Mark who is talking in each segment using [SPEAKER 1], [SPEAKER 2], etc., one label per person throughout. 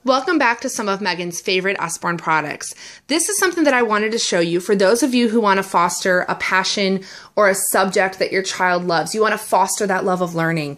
[SPEAKER 1] Welcome back to some of Megan's favorite Usborne products. This is something that I wanted to show you for those of you who want to foster a passion or a subject that your child loves. You want to foster that love of learning.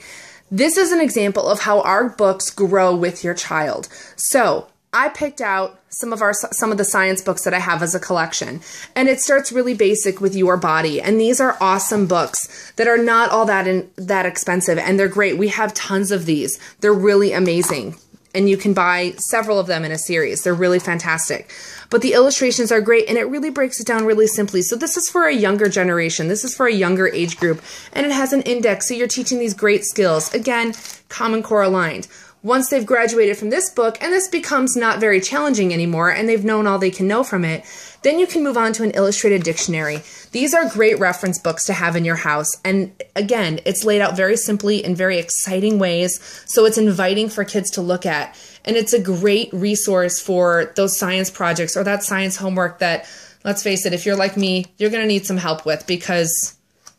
[SPEAKER 1] This is an example of how our books grow with your child. So I picked out some of the science books that I have as a collection, and it starts really basic with your body. And these are awesome books that are not all that expensive, and they're great. We have tons of these. They're really amazing. And you can buy several of them in a series. They're really fantastic. But the illustrations are great, and it really breaks it down really simply. So this is for a younger generation. This is for a younger age group, and it has an index, so you're teaching these great skills. Again, Common Core aligned. Once they've graduated from this book, and this becomes not very challenging anymore, and they've known all they can know from it, then you can move on to an illustrated dictionary. These are great reference books to have in your house. And again, it's laid out very simply in very exciting ways, so it's inviting for kids to look at. And it's a great resource for those science projects or that science homework that, let's face it, if you're like me, you're going to need some help with because...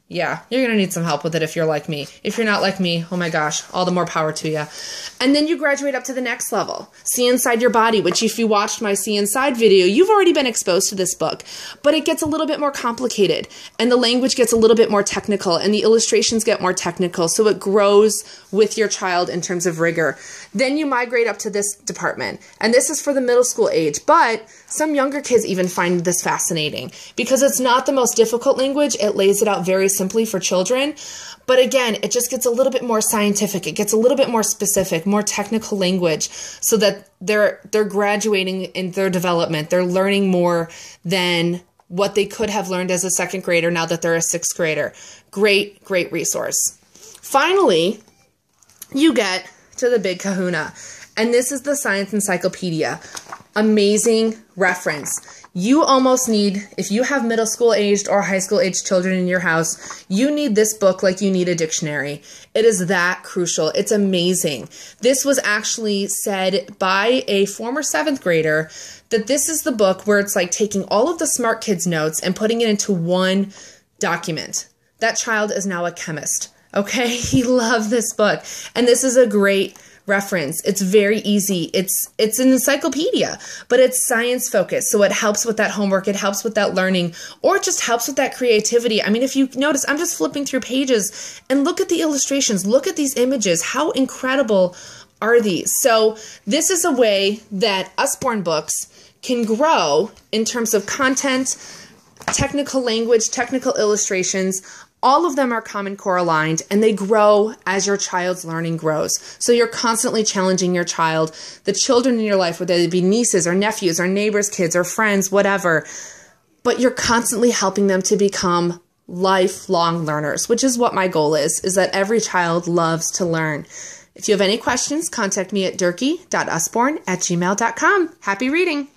[SPEAKER 1] yeah, you're going to need some help with it if you're like me. If you're not like me, oh my gosh, all the more power to you. And then you graduate up to the next level. See Inside Your Body, which if you watched my See Inside video, you've already been exposed to this book. But it gets a little bit more complicated, and the language gets a little bit more technical, and the illustrations get more technical, so it grows with your child in terms of rigor. Then you migrate up to this department, and this is for the middle school age, but some younger kids even find this fascinating because it's not the most difficult language. It lays it out very simply for children. But again, it just gets a little bit more scientific. It gets a little bit more specific, more technical language so that they're graduating in their development. They're learning more than what they could have learned as a second grader now that they're a sixth grader. Great, great resource. Finally, you get to the big kahuna. And this is the Science Encyclopedia. Amazing reference. You almost need, if you have middle school aged or high school aged children in your house, you need this book like you need a dictionary. It is that crucial. It's amazing. This was actually said by a former seventh grader that this is the book where it's like taking all of the smart kids' notes and putting it into one document. That child is now a chemist. Okay? He loved this book. And this is a great reference. It's very easy. It's an encyclopedia, but it's science focused. So it helps with that homework. It helps with that learning, or it just helps with that creativity. I mean, if you notice, I'm just flipping through pages and look at the illustrations. Look at these images. How incredible are these? So this is a way that Usborne books can grow in terms of content, technical language, technical illustrations. All of them are Common Core aligned, and they grow as your child's learning grows. So you're constantly challenging your child, the children in your life, whether they be nieces or nephews or neighbors' kids or friends, whatever. But you're constantly helping them to become lifelong learners, which is what my goal is that every child loves to learn. If you have any questions, contact me at durkee.usborne@gmail.com. Happy reading!